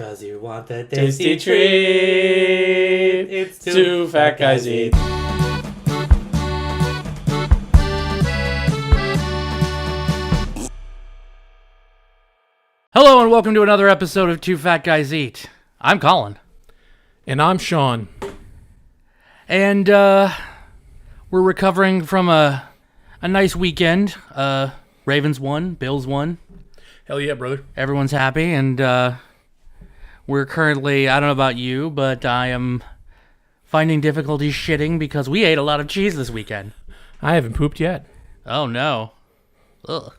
'Cause you want the Tasty treat. It's Two fat guys eat. Hello and welcome to another episode of Two Fat Guys Eat. I'm Colin. And I'm Sean. And we're recovering from a nice weekend. Ravens won, Bills won. Hell yeah, brother. Everyone's happy, and we're currently, I don't know about you, but I am finding difficulty shitting because we ate a lot of cheese this weekend. I haven't pooped yet. Oh no. Ugh.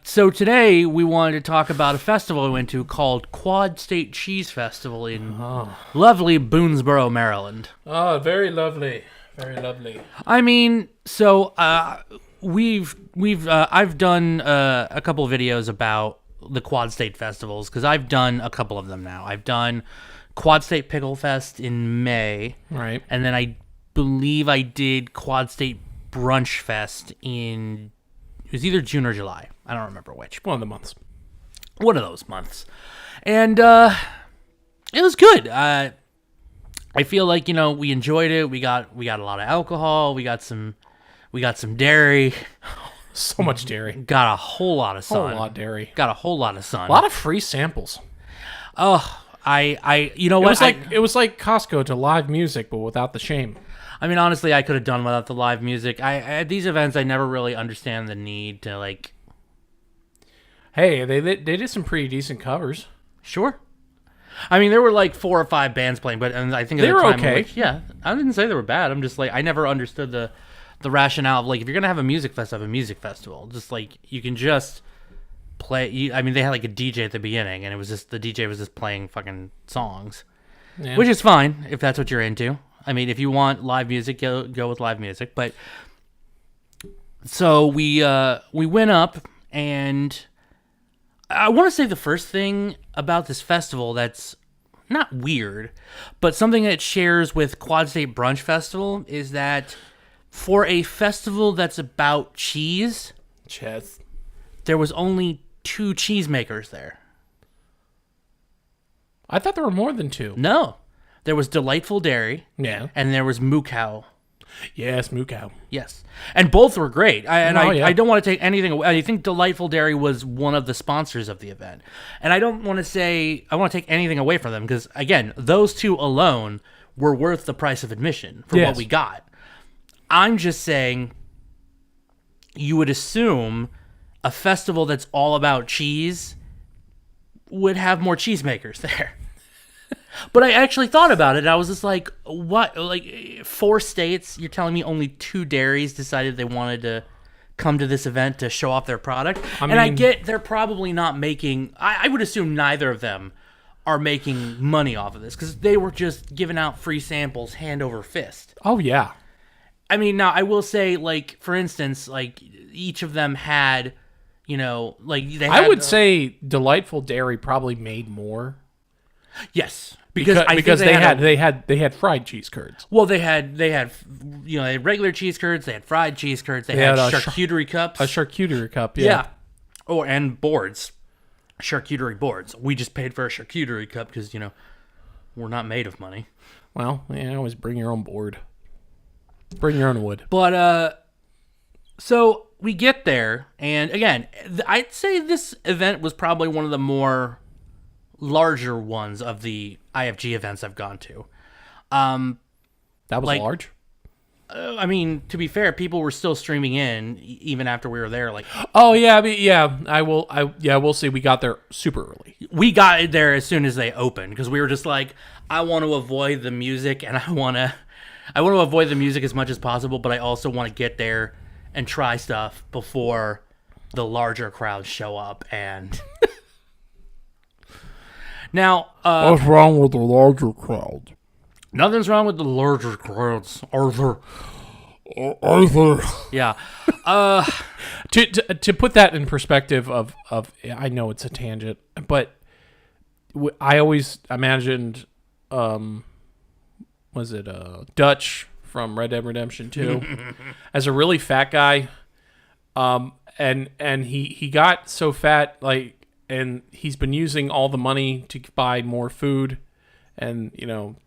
So today we wanted to talk about a festival we went to called Quad State Cheese Festival in lovely Boonesboro, Maryland. Oh, very lovely. Very lovely. I mean, so I've done a couple of videos about the Quad State festivals because I've done a couple of them now. I've done Quad State Pickle Fest in May, Right. and then I believe I did Quad State Brunch Fest in, it was either June or July. I don't remember which. One of the months. One of those months. And it was good. I feel like, we enjoyed it. We got a lot of alcohol. We got some dairy. So much dairy. Got a whole lot of sun. A whole lot of dairy. Got a whole lot of sun. A lot of free samples. Oh, you know It what? was it was like Costco to live music, but without the shame. I mean, honestly, I could have done without the live music. At these events, I never really understand the need to, like... Hey, they did some pretty decent covers. Sure. I mean, there were like 4 or 5 bands playing, but and I think they at were the time, okay. like, yeah, I didn't say they were bad. I'm just like, I never understood the rationale of, like, if you're gonna have a music festival, have a music festival. Just like, you can just play. I mean, they had like a DJ at the beginning, and it was just the DJ was just playing fucking songs, Yeah. which is fine if that's what you're into. I mean, if you want live music, go with live music. But so we went up, and I want to say the first thing about this festival that's not weird, but something that it shares with Quad State Brunch Festival is that for a festival that's about cheese, Chess. there was only 2 cheesemakers there. I thought there were more than 2. No. There was Delightful Dairy, Yeah. and there was Moo Cow. Yes, Moo Cow. Yes. And both were great. Yeah. I don't want to take anything away. I think Delightful Dairy was one of the sponsors of the event. And I don't want to say, I want to take anything away from them because, again, those 2 alone were worth the price of admission for Yes. what we got. I'm just saying you would assume a festival that's all about cheese would have more cheesemakers there. But I actually thought about it. And I was just like, what? Like, 4 states, you're telling me only 2 dairies decided they wanted to come to this event to show off their product? I get they're probably not making... I would assume neither of them are making money off of this because they were just giving out free samples hand over fist. Oh, yeah. I mean, now, I will say, like, for instance, like, each of them had, like... they had, I would say Delightful Dairy probably made more. Yes. Because I think they had fried cheese curds. Well, they had they had regular cheese curds, they had fried cheese curds, they had charcuterie cups. A charcuterie cup, yeah. Yeah. Oh, and boards. Charcuterie boards. We just paid for a charcuterie cup because, we're not made of money. Well, always bring your own board. Bring your own wood. But, so we get there, and again, I'd say this event was probably one of the more larger ones of the IFG events I've gone to. That was like- large? I mean, to be fair, people were still streaming in even after we were there. Like, Oh, yeah. We'll see. We got there super early. we got there as soon as they opened because we were just like, I want to avoid the music and I want to avoid the music as much as possible, but I also want to get there and try stuff before the larger crowds show up. And now, What's wrong with the larger crowd? nothing's wrong with the larger crowds, Arthur. Arthur. Yeah. To put that in perspective of I know it's a tangent, but I always imagined, was it Dutch from Red Dead Redemption 2 as a really fat guy, and he got so fat, like and he's been using all the money to buy more food, and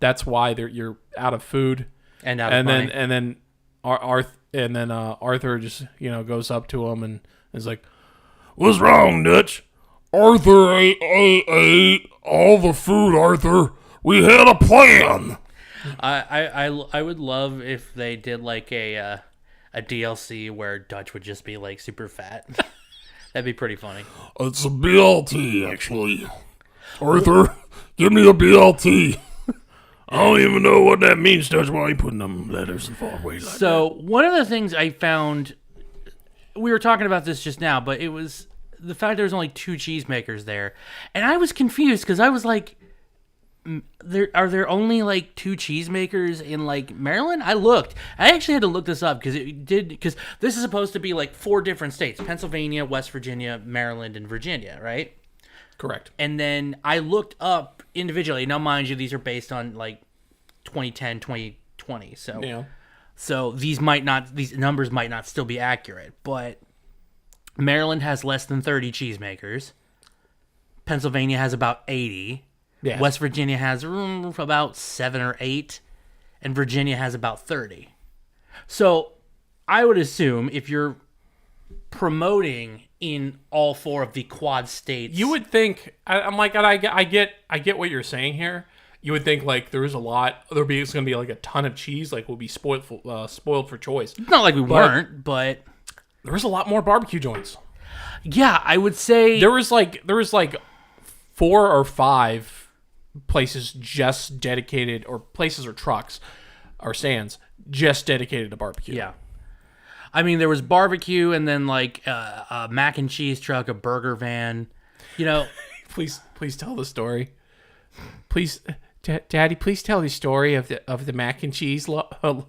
that's why you're out of food, and out of money. then Arthur just goes up to him and is like, "What's wrong, Dutch? Arthur ate all the food. Arthur, we had a plan." I would love if they did like a DLC where Dutch would just be like super fat. That'd be pretty funny. It's a BLT, actually. Arthur, give me a BLT. I don't even know what that means, Dutch. Why are you putting them letters in far away like that? So one of the things I found, we were talking about this just now, but it was the fact there was only 2 cheesemakers there, and I was confused because I was like, are there only like 2 cheesemakers in like Maryland? I actually had to look this up because this is supposed to be like 4 different states: Pennsylvania, West Virginia, Maryland, and Virginia, right? Correct. And then I looked up individually. Now, mind you, these are based on like 2010, 2020. So these numbers might not still be accurate, but Maryland has less than 30 cheesemakers. Pennsylvania has about 80. Yes. West Virginia has about 7 or 8, and Virginia has about 30. So I would assume if you're promoting in all 4 of the quad states, You would think. I'm like, I get what you're saying here. You would think like it's going to be like a ton of cheese, like we'll be spoiled for choice. it's not like we weren't, but There was a lot more barbecue joints. yeah, I would say There was like 4 or 5 places just dedicated, or places or trucks or stands just dedicated to barbecue. yeah. I mean, there was barbecue, and then like a mac and cheese truck, a burger van. Please tell the story. Please, Daddy, please tell the story of the mac and cheese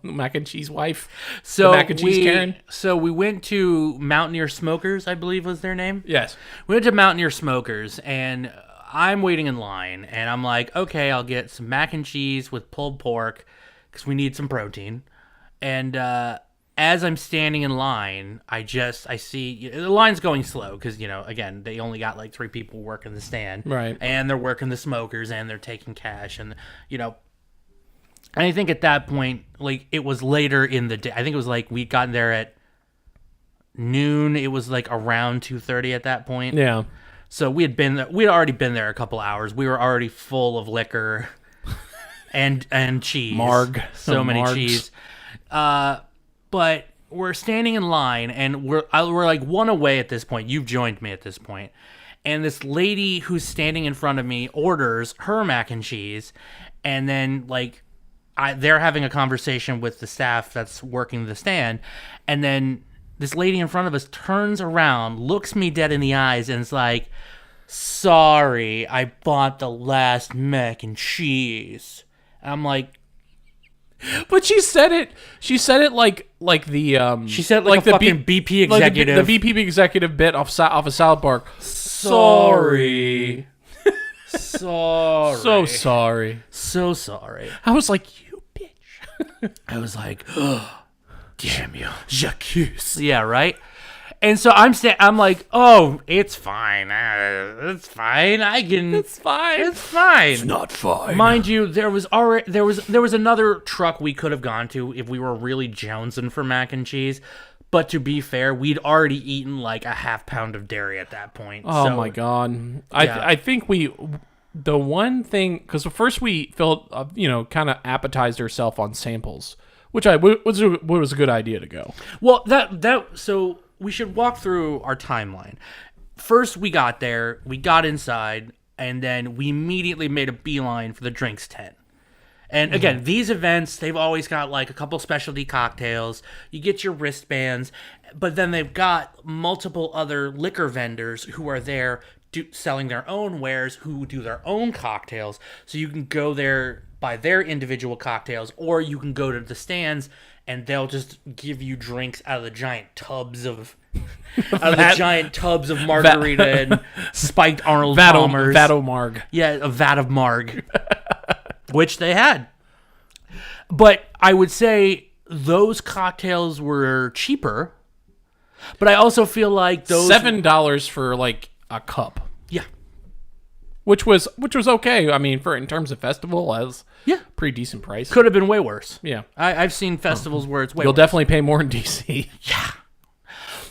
mac and cheese wife. So the mac and cheese Karen. So we went to Mountaineer Smokers, I believe was their name. Yes. We went to Mountaineer Smokers, and I'm waiting in line, and I'm like, okay, I'll get some mac and cheese with pulled pork because we need some protein. And as I'm standing in line, I see the line's going slow because, again, they only got like 3 people working the stand. Right. And they're working the smokers, and they're taking cash. And, and I think at that point, like, it was later in the day. I think it was like we'd gotten there at noon. It was like around 2:30 at that point. Yeah. So we'd already been there a couple hours. We were already full of liquor and cheese. Marg. So many Margs. cheese. But we're standing in line, and we're like one away at this point. You've joined me at this point. And this lady who's standing in front of me orders her mac and cheese, and then like they're having a conversation with the staff that's working the stand, and then this lady in front of us turns around, looks me dead in the eyes, and is like, "Sorry, I bought the last mac and cheese." And I'm like, But she said it like the she said like a the fucking BP executive. like the BP executive bit off of South Park. Sorry. Sorry. So sorry. So sorry. I was like, you bitch. I was like, oh, damn you. J'accuse. Yeah, right? And so I'm like, oh, it's fine. It's fine. It's fine. It's fine. Not fine. Mind you, there was another truck we could have gone to if we were really jonesing for mac and cheese. But to be fair, we'd already eaten like a half pound of dairy at that point. Oh so, my god. Yeah. I think the one thing, because first we felt kind of appetized ourselves on samples, which was a good idea to go. Well, so we should walk through our timeline. First, we got there, we got inside, and then we immediately made a beeline for the drinks tent. And again, these events, they've always got like a couple specialty cocktails. You get your wristbands, but then they've got multiple other liquor vendors who are there selling their own wares, who do their own cocktails. So you can go there, buy their individual cocktails, or you can go to the stands and they'll just give you drinks out of the giant tubs of margarita and spiked Arnold Palmers. Vatomarg. Yeah, a vat of marg, which they had. But I would say those cocktails were cheaper. But I also feel like those $7 for like a cup. Yeah. which was okay. I mean, for in terms of festival, as Yeah. pretty decent price. Could have been way worse. Yeah, I've seen festivals where it's way you'll worse. definitely pay more in DC.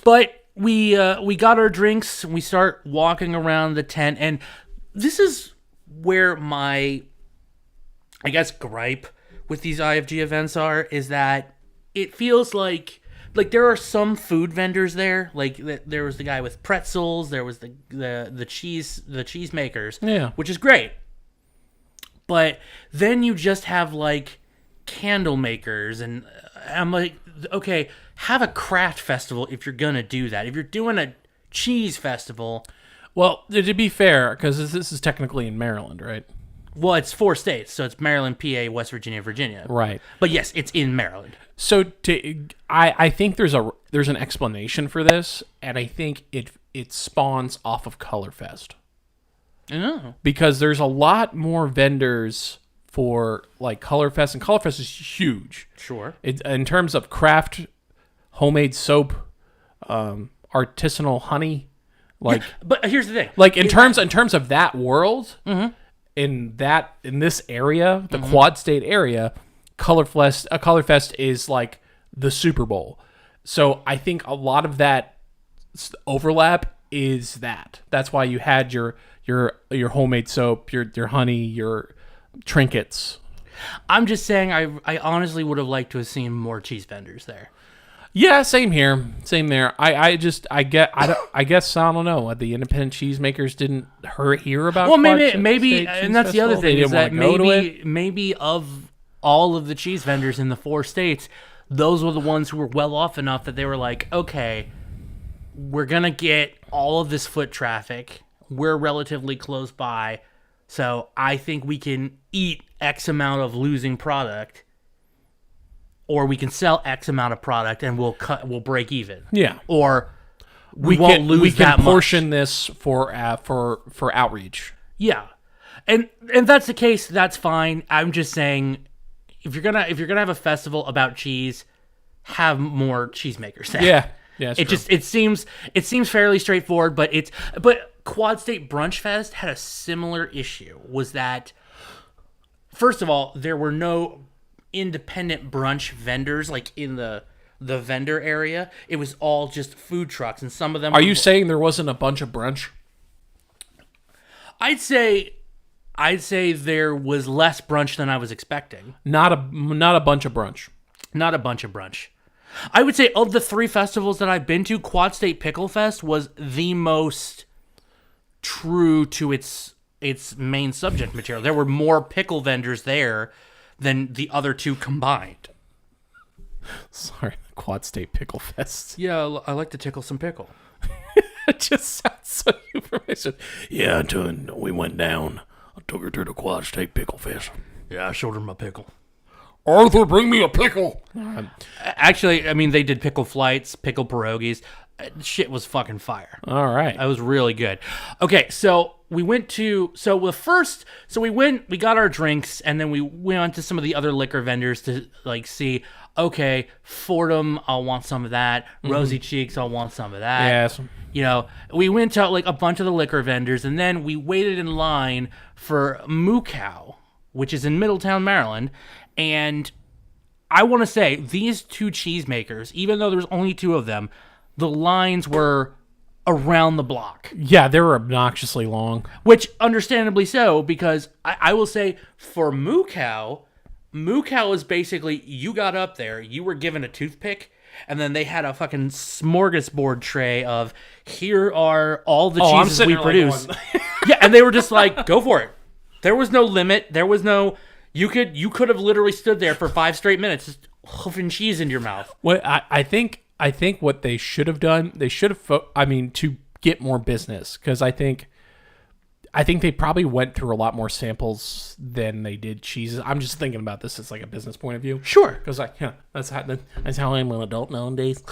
But we got our drinks and we start walking around the tent, and this is where my, I guess, gripe with these IFG events is that it feels like there are some food vendors there. Like there was the guy with pretzels, there was the cheese makers, Yeah. which is great. But then you just have like candle makers, and I'm like, okay, have a craft festival if you're gonna do that. If you're doing a cheese festival, Well, to be fair, because this is technically in Maryland, right? well, it's 4 states, so it's Maryland, PA, West Virginia, Virginia. Right. But yes, it's in Maryland. So I think there's an explanation for this, and I think it spawns off of Colorfest. Oh. Because there's a lot more vendors for like Colorfest, and Colorfest is huge. Sure. In terms of craft, homemade soap, artisanal honey, like But here's the thing. like in terms of that world, in this area, the Quad State area, Colorfest is like the Super Bowl. So I think a lot of that overlap is that's why you had your homemade soap, your honey, your trinkets. I'm just saying, I honestly would have liked to have seen more cheese vendors there. Yeah, same here, same there. I guess I don't know. The independent cheesemakers didn't hear about. Well, Quad maybe, State and Cheese that's the other Festival. thing They is that didn't wanna go to it. maybe of all of the cheese vendors in the 4 states, those were the ones who were well off enough that they were like, okay, we're gonna get all of this foot traffic. We're relatively close by, so I think we can eat X amount of losing product, or we can sell X amount of product and we'll break even. Yeah. Or we won't lose we that can much. portion this for outreach. Yeah, and that's the case. That's fine. I'm just saying, if you're gonna have a festival about cheese, have more cheesemakers there. Yeah, yeah. It seems fairly straightforward, but Quad State Brunch Fest had a similar issue. Was that, first of all, there were no independent brunch vendors like in the vendor area. It was all just food trucks, and some of them. Are you saying there wasn't a bunch of brunch? I'd say there was less brunch than I was expecting. Not a bunch of brunch. Not a bunch of brunch. I would say of the 3 festivals that I've been to, Quad State Pickle Fest was the most true to its main subject material. There were more pickle vendors there than the other 2 combined. Sorry, Quad State Pickle Fest. Yeah, I like to tickle some pickle. It just sounds so information. Yeah, until we went down, I took her to the Quad State Pickle Fest. Yeah, I showed her my pickle. Arthur, bring me a pickle. Actually, I mean, they did pickle flights, pickle pierogies. Shit was fucking fire. All right. That was really good. Okay, so we went to we got our drinks, and then we went on to some of the other liquor vendors to like see. Okay, Fordham, I'll want some of that. Rosy Cheeks, I'll want some of that. Yes. You know, we went to like a bunch of the liquor vendors, and then we waited in line for Moo Cow, which is in Middletown, Maryland. And I want to say these 2 cheesemakers, even though there's only 2 of them, the lines were around the block. Yeah, they were obnoxiously long. Which, understandably so, because I will say for Moo Cow is basically, you got up there, you were given a toothpick, and then they had a fucking smorgasbord tray of, here are all the I'm cheeses sitting we there like produce. Yeah, and they were just like, go for it. There was no limit. There was no... You could have literally stood there for 5 straight minutes just hoofing cheese into your mouth. What I think what they should have done, they should have to get more business, because I think they probably went through a lot more samples than they did cheeses. I'm just thinking about this as like a business point of view. Sure. Because that's how I'm an adult nowadays.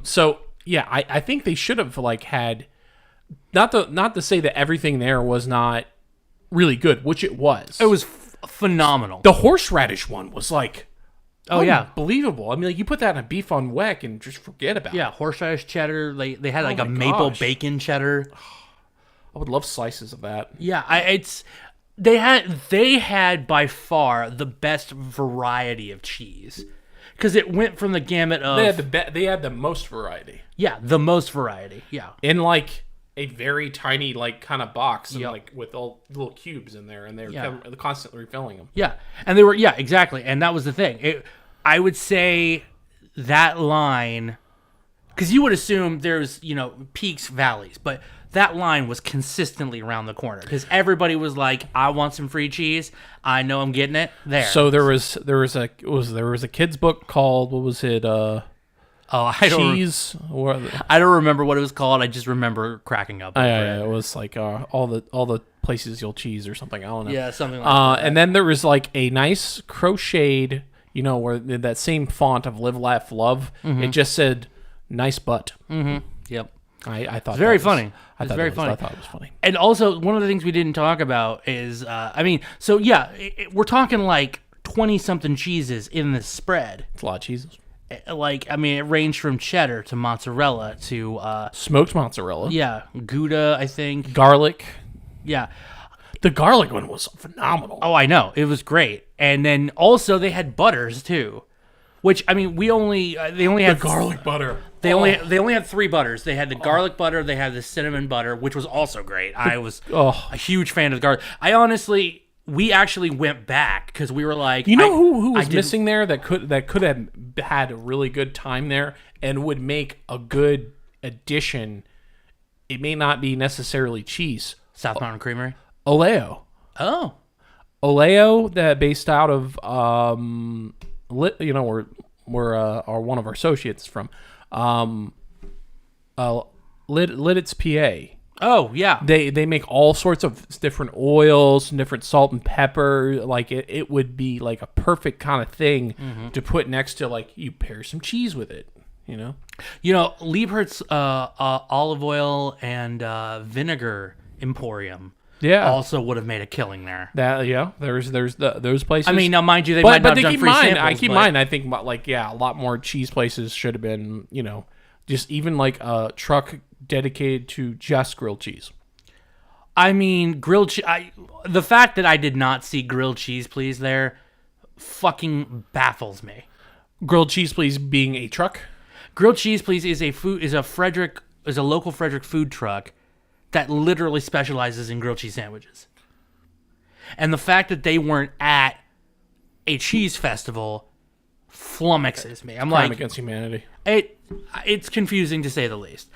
So yeah, I think they should have like had not to say that everything there was not really good, which it was. It was phenomenal. The horseradish one was like Oh yeah, Unbelievable. I mean, like, you put that in a beef on weck and just forget about it. yeah, horseradish cheddar. They had like Oh a my maple gosh. bacon cheddar. I would love slices of that. Yeah, they had by far the best variety of cheese because it went from the gamut of They had the most variety the most variety. Yeah, in like a very tiny like kind of box, and Yep. like with all little cubes in there, and they're Yeah. constantly refilling them. yeah, and they were exactly, and that was the thing. I would say that line because you would assume there's peaks, valleys, but that line was consistently around the corner because everybody was like, "I want some free cheese. I know I'm getting it there." So there was a kid's book called, what was it? I don't Cheese. I don't remember what it was called. I just remember cracking up. over it. It was like all the places you'll cheese or something. I don't know. Yeah, something like that. And then there was like a nice crocheted, where that same font of Live, Laugh, Love. It just said "nice butt." Yep. I thought very that was- funny. I It's thought very it was, funny. I thought it was funny. And also, one of the things we didn't talk about is, we're talking like 20-something cheeses in this spread. It's a lot of cheeses. It ranged from cheddar to mozzarella to, Smoked mozzarella. Gouda, I think. Garlic. Yeah. The garlic one was phenomenal. Oh, I know. It was great. And then also they had butters too, which, they only had garlic butter. They only had 3 butters. They had the garlic butter, they had the cinnamon butter, which was also great. I was a huge fan of the garlic. We actually went back because we were like, who was I didn't- missing there that could have had a really good time there and would make a good addition. It may not be necessarily cheese. South Mountain Creamery. Oleo. Oh, Oleo, that based out of where our one of our associates is from, Lidditz, PA. oh yeah. They make all sorts of different oils and different salt and pepper. Like it would be like a perfect kind of thing to put next to, like, you pair some cheese with it. Liebhert's olive oil and vinegar emporium. Yeah. Also would have made a killing there. There's those places. Now mind you, they might but not have done keep free in mind, samples. I keep in mind. I think a lot more cheese places should have been, just even like a truck dedicated to just grilled cheese. Grilled cheese. The fact that I did not see grilled cheese, please, there, fucking baffles me. Grilled cheese, please, being a truck. Grilled Cheese Please is a local Frederick food truck that literally specializes in grilled cheese sandwiches. And the fact that they weren't at a cheese festival flummoxes me. I'm Crime like, against humanity. it's confusing to say the least.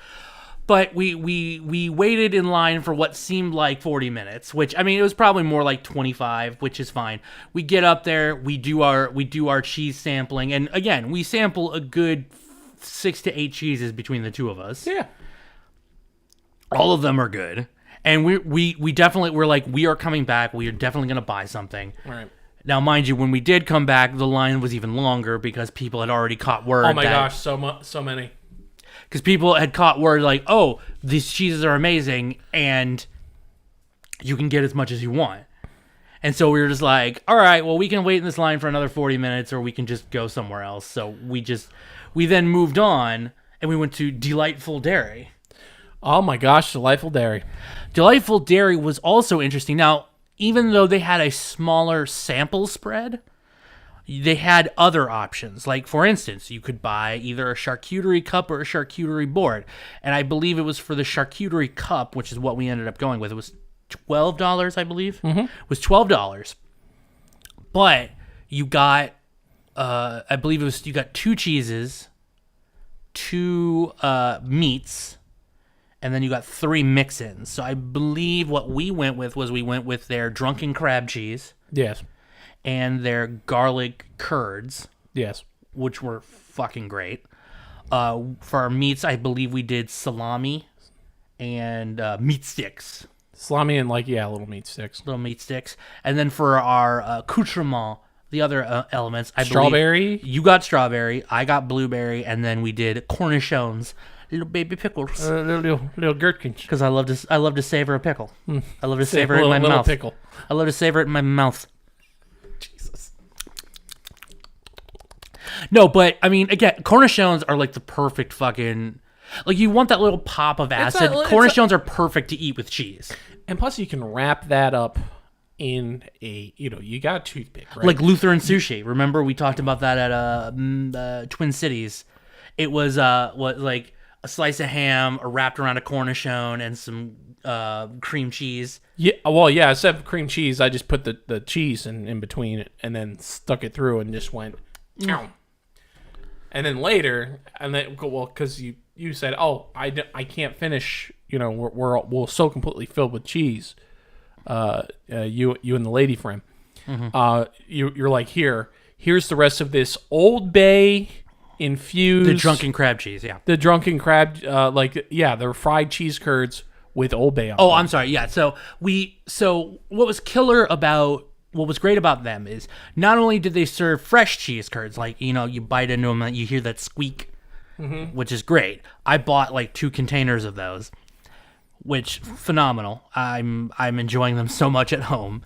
But we waited in line for what seemed like 40 minutes, which, it was probably more like 25, which is fine. We get up there, we do our cheese sampling, and again, we sample a good 6 to 8 cheeses between the two of us. Yeah. All of them are good. And we definitely, we're like, we are coming back. We are definitely going to buy something. All right. Now, mind you, when we did come back, the line was even longer because people had already caught word. Oh my gosh, so many. Because people had caught word like, oh, these cheeses are amazing and you can get as much as you want. And so we were just like, all right, well, we can wait in this line for another 40 minutes or we can just go somewhere else. So we then moved on and we went to Delightful Dairy. Oh my gosh, Delightful Dairy. Delightful Dairy was also interesting. Now, even though they had a smaller sample spread, they had other options. Like, for instance, you could buy either a charcuterie cup or a charcuterie board. And I believe it was for the charcuterie cup, which is what we ended up going with. It was $12, I believe. Mm-hmm. It was $12. But you got, I believe you got 2 cheeses, 2 meats, and then you got 3 mix-ins. So I believe what we went with their drunken crab cheese Yes. and their garlic curds, Yes. which were fucking great. For our meats, I believe we did salami and meat sticks, Salami and little meat sticks. little meat sticks. And then for our accoutrement, the other elements, I Strawberry? believe you got strawberry, I got blueberry, and then we did cornichons, little baby pickles. Little gherkins. Because I love to savor a pickle. I love to savor it in my little mouth. pickle. I love to savor it in my mouth. Jesus. No, but I mean, again, cornichons are like the perfect fucking. Like, you want that little pop of acid. Cornichons are perfect to eat with cheese. And plus, you can wrap that up in a, you got a toothpick, right? Like Lutheran sushi. Remember we talked about that at Twin Cities. It was like a slice of ham wrapped around a cornichon and some cream cheese. Yeah, well, yeah. Instead of cream cheese, I just put the cheese in between it and then stuck it through and just went. Ow. And then later, because you said, oh, I can't finish. We're so completely filled with cheese. You and the lady friend. You're like, here's the rest of this Old Bay infused. The drunken crab cheese, yeah. The drunken crab, they're fried cheese curds with Old Bay on Oh, them. I'm sorry. Yeah. So what was great about them is not only did they serve fresh cheese curds, like, you bite into them and you hear that squeak, which is great. I bought like 2 containers of those, which phenomenal. I'm enjoying them so much at home.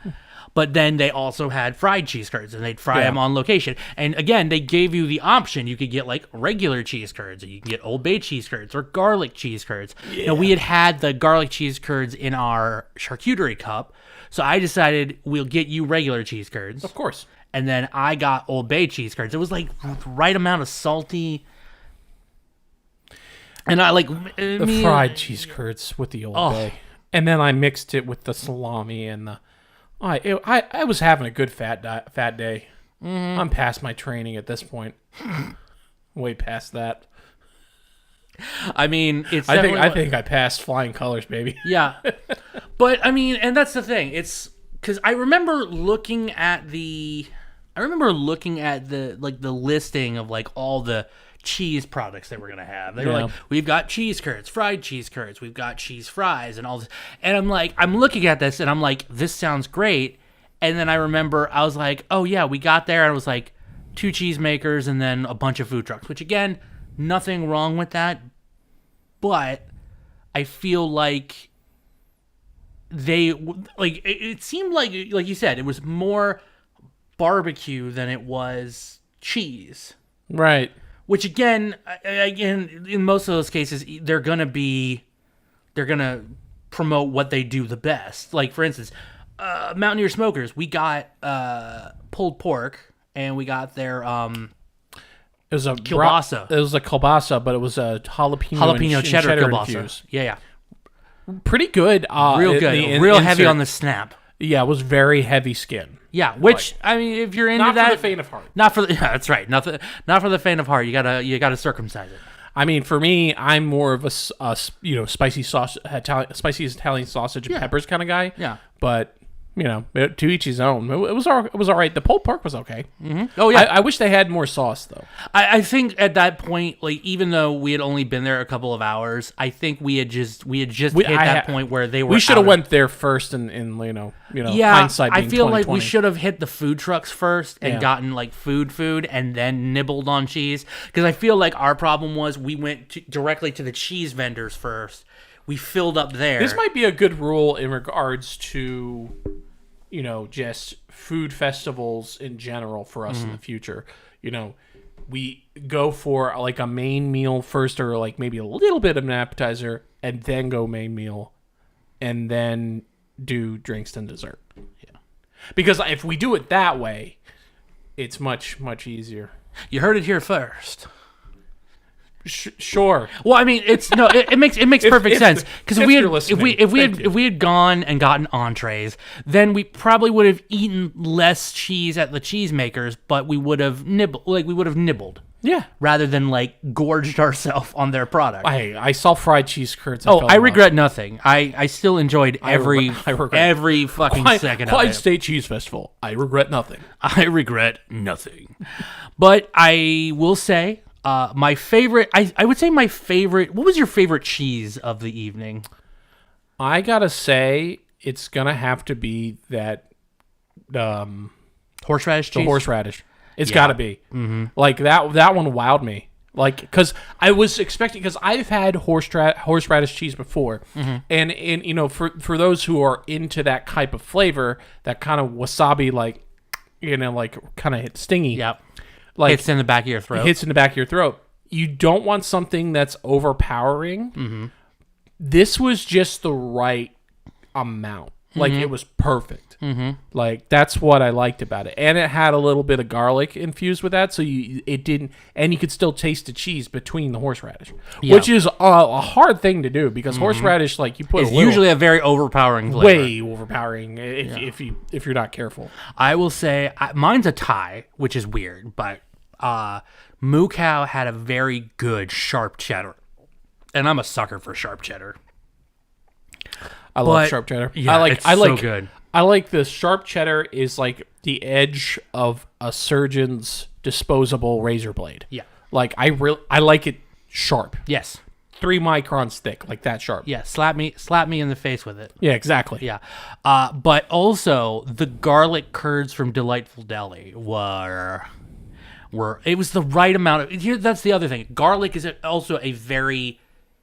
But then they also had fried cheese curds, and they'd fry them on location. And again, they gave you the option. You could get like regular cheese curds, or you can get Old Bay cheese curds, or garlic cheese curds. Yeah. Now, we had the garlic cheese curds in our charcuterie cup, so I decided we'll get you regular cheese curds. Of course. And then I got Old Bay cheese curds. It was like the right amount of salty. And I like the fried cheese curds with the Old Bay. And then I mixed it with the salami and the... I was having a good fat day. I'm past my training at this point. Way past that. I mean, it's. I think I passed flying colors, baby. Yeah, but I mean, and that's the thing. It's because I remember looking at the listing of like all the cheese products they were gonna have. They were like, we've got cheese curds, fried cheese curds, we've got cheese fries, and all this. And I'm looking at this, and I'm like, this sounds great. And then I remember I was like, oh yeah, we got there, and it was like 2 cheese makers and then a bunch of food trucks. Which again, nothing wrong with that, but I feel like it seemed like you said, it was more barbecue than it was cheese. Right. Which again, in most of those cases, they're gonna promote what they do the best. Like, for instance, Mountaineer Smokers, we got pulled pork, and we got their it was a kielbasa. It was a kielbasa, but it was a jalapeno cheddar kielbasa. infused. Yeah. Pretty good. Real good. Real heavy on the snap. Yeah, it was very heavy skin. Yeah, which I mean, if you're into not that, for the faint of heart. That's right. Not for the faint of heart. You gotta circumcise it. I mean, for me, I'm more of a spicy sauce, spicy Italian sausage and peppers kind of guy. Yeah, but to each his own. It was all right. The pulled pork was okay. Mm-hmm. Oh yeah, I wish they had more sauce though. I think at that point, like, even though we had only been there a couple of hours, I think we had just hit that point where they were. We should have went there first, and hindsight being I feel 20/20. like we should have hit the food trucks first and gotten like food, and then nibbled on cheese. Because I feel like our problem was we went directly to the cheese vendors first. We filled up there. This might be a good rule in regards to, just food festivals in general for us in the future. We go for like a main meal first, or like maybe a little bit of an appetizer, and then go main meal, and then do drinks and dessert. Yeah, because if we do it that way, it's much, much easier. You heard it here first. Sure. Well, I mean, it makes perfect sense, because if we had gone and gotten entrees, then we probably would have eaten less cheese at the cheese makers, but we would have nibbled. Yeah. Rather than like gorged ourselves on their product. I saw fried cheese curds. I regret nothing. I still enjoyed every fucking second of it. Clyde State Cheese Festival. I regret nothing. I regret nothing. But I will say, my favorite, I would say my favorite, what was your favorite cheese of the evening? I gotta say, it's gonna have to be that horseradish cheese? The horseradish. It's gotta be. Mm-hmm. Like, that one wowed me. Like, because I was expecting, because I've had horseradish cheese before, and for those who are into that type of flavor, that kind of wasabi, like kind of stingy. Yep. like Hits in the back of your throat. hits in the back of your throat. You don't want something that's overpowering. Mm-hmm. This was just the right amount. Like it was perfect. Mm-hmm. Like that's what I liked about it, and it had a little bit of garlic infused with that, so it didn't, and you could still taste the cheese between the horseradish, which is a hard thing to do because horseradish, like you put It's a little, usually a very overpowering flavor. way overpowering if you're not careful. I will say mine's a tie, which is weird, but Moo Cow had a very good sharp cheddar, and I'm a sucker for sharp cheddar. I love But- sharp cheddar. yeah, it's so good. I like the sharp cheddar is like the edge of a surgeon's disposable razor blade. Yeah. Like I like it sharp. Yes. 3 microns thick, like that sharp. Yeah. Slap me in the face with it. Yeah, exactly. Yeah. But also the garlic curds from Delightful Deli were it was the right amount of here. That's the other thing. Garlic is also a very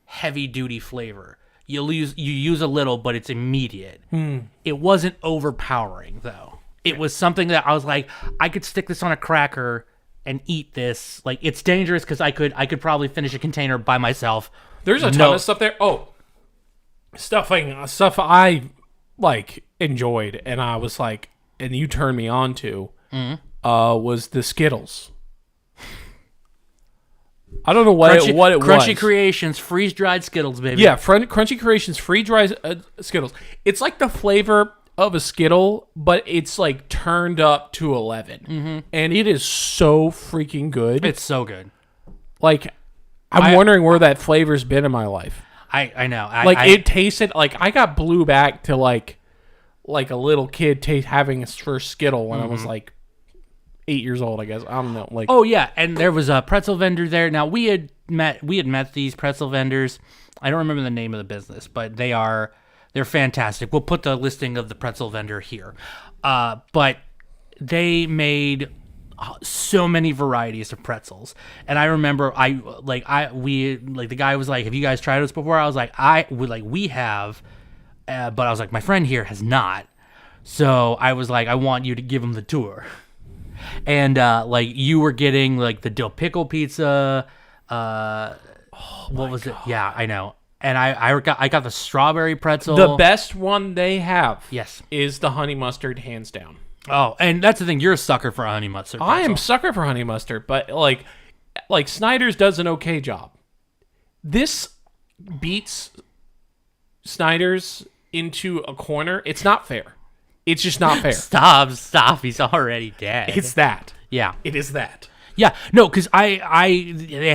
heavy duty flavor. You use a little, but it's immediate. It wasn't overpowering though. It was something that I was like, I could stick this on a cracker and eat this. Like it's dangerous because I could probably finish a container by myself. There's a ton No. of stuff there. Oh, stuff I like enjoyed, and I was like, and you turned me on to, was the Skittles. I don't know what it was. Crunchy Creations, freeze dried Skittles, baby. Yeah, Crunchy Creations free dry Skittles. It's like the flavor of a Skittle, but it's like turned up to 11, and it is so freaking good. It's so good. Like I'm wondering where that flavor's been in my life. I know. It tasted like I got blew back to like a little kid having his first Skittle when I was like 8 years old, I guess. I don't know. Like, Oh yeah, and there was a pretzel vendor there. Now we had met these pretzel vendors. I don't remember the name of the business, but they're fantastic. We'll put the listing of the pretzel vendor here. But they made so many varieties of pretzels, and I remember the guy was like, "Have you guys tried this before?" I was like, we have," but I was like, "My friend here has not." So I was like, "I want you to give him the tour." And like you were getting like the dill pickle pizza. What was it? Yeah, I know. And I got the strawberry pretzel. the best one they have, Yes. is the honey mustard, hands down. Oh, and that's the thing. You're a sucker for a honey mustard pretzel. I am sucker for honey mustard, but like Snyder's does an okay job. This beats Snyder's into a corner. It's not fair. It's just not fair. Stop. He's already dead. It's that. Yeah. It is that. Yeah. No, because they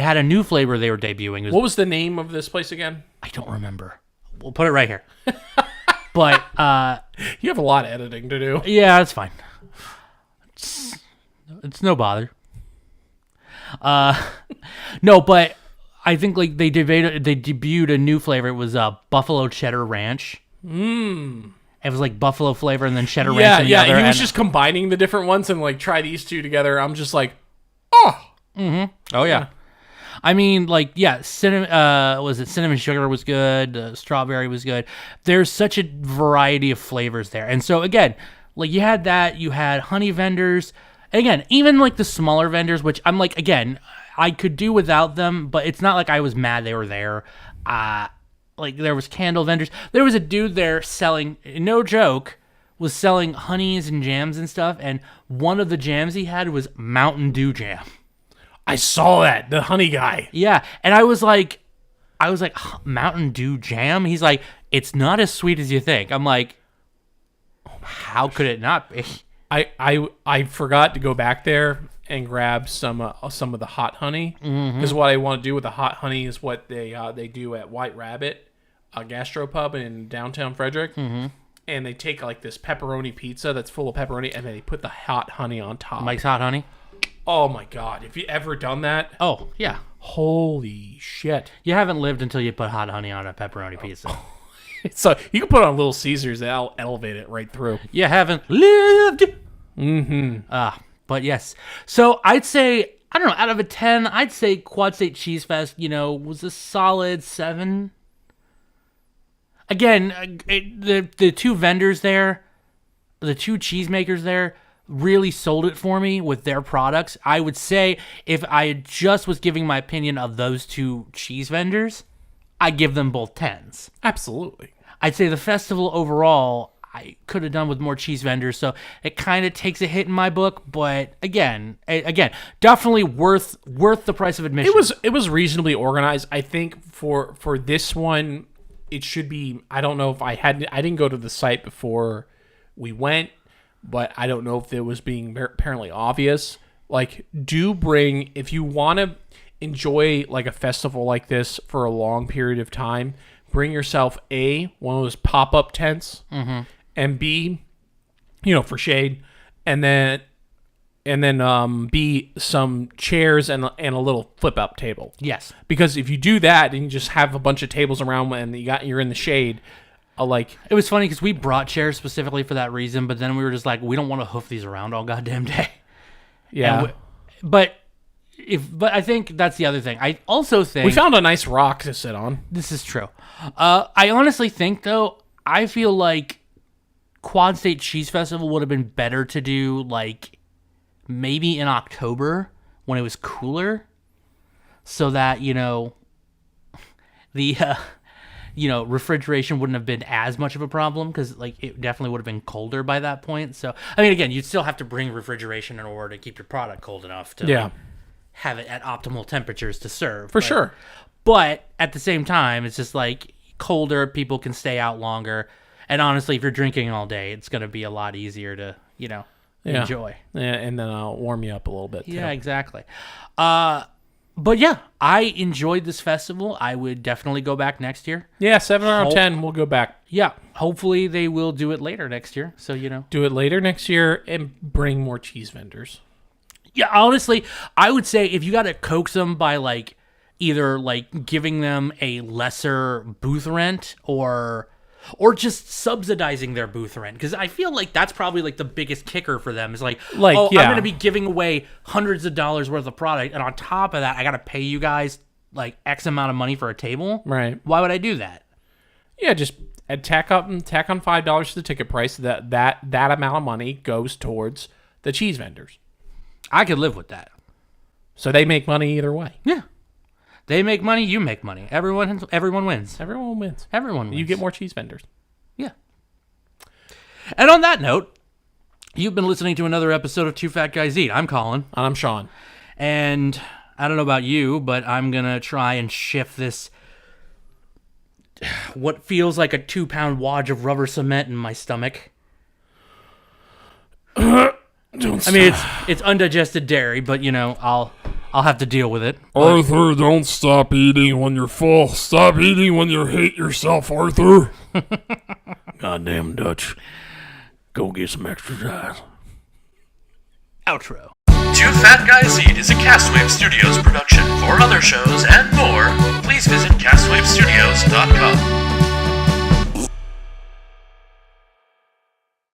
had a new flavor they were debuting. It was, What was the name of this place again? I don't remember. We'll put it right here. But You have a lot of editing to do. yeah, that's fine. It's no bother. No, but I think like they debuted a new flavor. It was buffalo cheddar ranch. It was like buffalo flavor and then cheddar ranch in the other. He was and- just combining the different ones and like try these two together. I'm just like, oh, Oh yeah. I mean, like, yeah, cinnamon sugar was good, strawberry was good. There's such a variety of flavors there. And so again, like you had honey vendors. And again, even like the smaller vendors, which I'm like, again, I could do without them, but it's not like I was mad they were there. Like there was candle vendors. There was a dude there selling, no joke, was selling honeys and jams and stuff. And one of the jams he had was Mountain Dew jam. I saw that. The honey guy. Yeah, and I was like, Mountain Dew jam? He's like, it's not as sweet as you think. I'm like, how could it not be? I forgot to go back there and grab some of the hot honey, because what I want to do with the hot honey is what they do at White Rabbit, a gastropub in downtown Frederick, and they take like this pepperoni pizza that's full of pepperoni and they put the hot honey on top. Mike's Hot Honey? Oh my god! Have you ever done that? Oh, yeah. Holy shit! You haven't lived until you put hot honey on a pepperoni pizza. So you can put it on Little Caesars, that'll elevate it right through. You haven't lived. But yes. So I'd say, I don't know, out of a 10, I'd say Quad State Cheese Fest, was a solid 7. Again, the two vendors there, the two cheesemakers there, really sold it for me with their products. I would say if I just was giving my opinion of those two cheese vendors, I give them both 10s. Absolutely. I'd say the festival overall, I could have done with more cheese vendors, so it kind of takes a hit in my book. But again, definitely worth the price of admission. It was reasonably organized. I think for this one, it should be. I don't know if I didn't go to the site before we went, but I don't know if it was being apparently obvious. Like, do bring, if you want to enjoy like a festival like this for a long period of time, bring yourself one of those pop-up tents, and B, for shade, and then B, some chairs and a little flip-up table. Yes. Because if you do that and you just have a bunch of tables around and you're in the shade, it was funny because we brought chairs specifically for that reason, but then we were just like, we don't want to hoof these around all goddamn day. yeah. But I think that's the other thing. I also think We found a nice rock to sit on. this is true. I honestly think though, I feel like Quad State Cheese Festival would have been better to do like maybe in October when it was cooler, so that the refrigeration wouldn't have been as much of a problem, because like it definitely would have been colder by that point. So I mean, again, you'd still have to bring refrigeration in order to keep your product cold enough to like, have it at optimal temperatures to serve. For sure. But at the same time, it's just like colder, people can stay out longer. And honestly, if you're drinking all day, it's going to be a lot easier to, enjoy. Yeah, and then I'll warm you up a little bit. Yeah, exactly. But yeah, I enjoyed this festival. I would definitely go back next year. Yeah, 7 out of 10, we'll go back. Yeah, hopefully they will do it later next year. So, Do it later next year and bring more cheese vendors. Yeah, honestly, I would say if you got to coax them by like either like giving them a lesser booth rent or just subsidizing their booth rent, because I feel like that's probably like the biggest kicker for them is like I'm going to be giving away hundreds of dollars worth of product, and on top of that, I got to pay you guys like X amount of money for a table. Right. Why would I do that? Yeah, just tack on $5 to the ticket price. That amount of money goes towards the cheese vendors. I could live with that. So they make money either way. Yeah. They make money, you make money. Everyone wins. Everyone wins. Everyone wins. You get more cheese vendors. Yeah. And on that note, you've been listening to another episode of Two Fat Guys Eat. I'm Colin. And I'm Sean. And I don't know about you, but I'm going to try and shift this, what feels like a 2-pound wad of rubber cement in my stomach. I mean, it's undigested dairy, but I'll have to deal with it. Arthur, don't stop eating when you're full. Stop eating when you hate yourself, Arthur. Goddamn Dutch. Go get some exercise. Outro. Two Fat Guys Eat is a Castwave Studios production. For other shows and more, please visit castwavestudios.com.